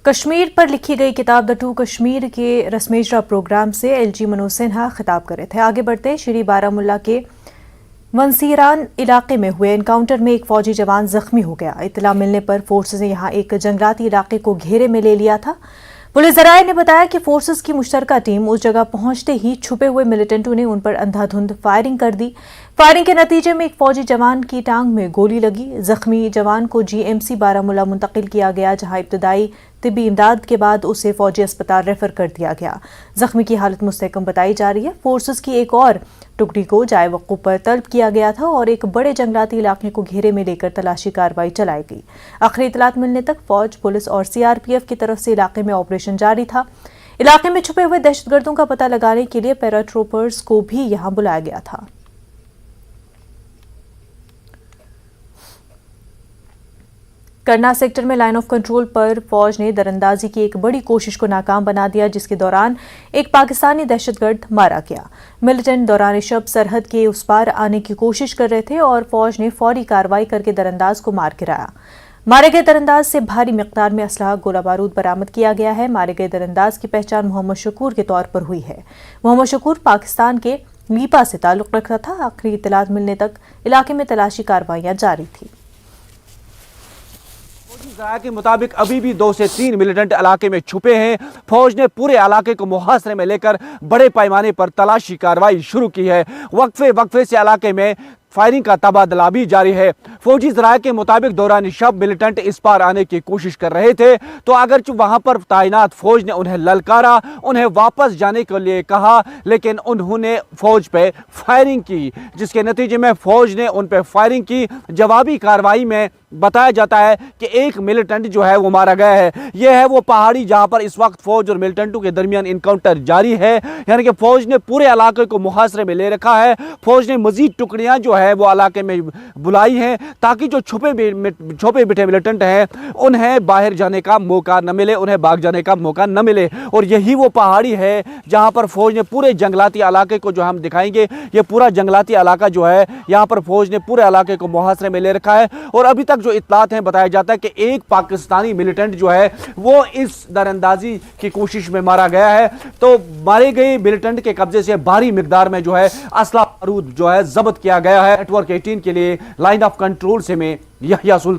کشمیر پر لکھی گئی کتاب دا ٹو کشمیر کے رسم اجرا پروگرام سے ایل جی منوج سنہا خطاب کر رہے تھے۔ آگے بڑھتے شری بارہ مولہ کے ونسیران علاقے میں ہوئے انکاؤنٹر میں ایک فوجی جوان زخمی ہو گیا۔ اطلاع ملنے پر فورسز نے یہاں ایک جنگلاتی علاقے کو گھیرے میں لے لیا تھا۔ پولیس ذرائع نے بتایا کہ فورسز کی مشترکہ ٹیم اس جگہ پہنچتے ہی چھپے ہوئے ملیٹنٹوں نے ان پر اندھا دھند فائرنگ کر دی۔ فائرنگ کے نتیجے میں ایک فوجی جوان کی ٹانگ میں گولی لگی۔ زخمی جوان کو جی ایم سی بارہ مولہ منتقل کیا گیا، جہاں ابتدائی طبی امداد کے بعد اسے فوجی اسپتال ریفر کر دیا گیا۔ زخمی کی حالت مستحکم بتائی جا رہی ہے۔ فورسز کی ایک اور ٹکڑی کو جائے وقوع پر طلب کیا گیا تھا اور ایک بڑے جنگلاتی علاقے کو گھیرے میں لے کر تلاشی کارروائی چلائی گئی۔ آخری اطلاعات ملنے تک فوج، پولیس اور سی آر پی ایف کی طرف سے علاقے میں آپریشن جاری تھا۔ علاقے میں چھپے ہوئے دہشت گردوں کا پتہ لگانے کے لیے پیراٹروپرز کو بھی یہاں بلایا گیا تھا۔ کرنا سیکٹر میں لائن آف کنٹرول پر فوج نے دراندازی کی ایک بڑی کوشش کو ناکام بنا دیا، جس کے دوران ایک پاکستانی دہشت گرد مارا گیا۔ ملیٹنٹ دوران شب سرحد کے اس پار آنے کی کوشش کر رہے تھے اور فوج نے فوری کارروائی کر کے درانداز کو مار گرایا۔ مارے گئے درانداز سے بھاری مقدار میں اسلحہ گولہ بارود برآمد کیا گیا ہے۔ مارے گئے درانداز کی پہچان محمد شکور کے طور پر ہوئی ہے۔ محمد شکور پاکستان کے لیپا سے تعلق رکھتا تھا۔ آخری اطلاعات ملنے تک علاقے میں تلاشی کارروائیاں جاری تھیں۔ ذرائع کے مطابق ابھی بھی 2 سے 3 ملیٹنٹ علاقے میں چھپے ہیں۔ فوج نے پورے علاقے کو محاصرے میں لے کر بڑے پیمانے پر تلاشی کارروائی شروع کی ہے۔ وقفے سے علاقے میں فائرنگ کا تبادلہ بھی جاری ہے۔ فوجی ذرائع کے مطابق دوران شب ملیٹنٹ اس پار آنے کی کوشش کر رہے تھے، تو اگرچہ وہاں پر تعینات فوج نے انہیں للکارا، انہیں واپس جانے کے لیے کہا، لیکن انہوں نے فوج پہ فائرنگ کی، جس کے نتیجے میں فوج نے ان پہ فائرنگ کی۔ جوابی کارروائی میں بتایا جاتا ہے کہ ایک ملیٹنٹ جو ہے وہ مارا گیا ہے۔ یہ ہے وہ پہاڑی جہاں پر اس وقت فوج اور ملیٹنٹوں کے درمیان انکاؤنٹر جاری ہے، یعنی کہ فوج نے پورے علاقے کو محاصرے میں لے رکھا ہے۔ فوج نے مزید ٹکڑیاں جو ہے وہ علاقے میں بلائی ہیں تاکہ جو چھپے بیٹھے ملیٹنٹ ہیں انہیں باہر جانے کا موقع نہ ملے، انہیں بھاگ جانے کا موقع نہ ملے۔ اور یہی وہ پہاڑی ہے جہاں پر فوج نے پورے جنگلاتی علاقے کو، جو ہم دکھائیں گے، یہ پورا جنگلاتی علاقہ جو ہے یہاں پر فوج نے پورے علاقے کو محاصرے میں لے رکھا ہے۔ اور ابھی تک جو اطلاعات ہیں بتایا جاتا ہے کہ ایک پاکستانی ملیٹنٹ جو ہے وہ اس دراندازی کی کوشش میں مارا گیا ہے۔ تو مارے گئے ملیٹنٹ کے قبضے سے بھاری مقدار میں جو ہے اسلحہ بارود جو ہے ضبط کیا گیا ہے۔ نیٹ ورک 18 کے لیے لائن آف کنٹرول سے میں یحییٰ سلطان۔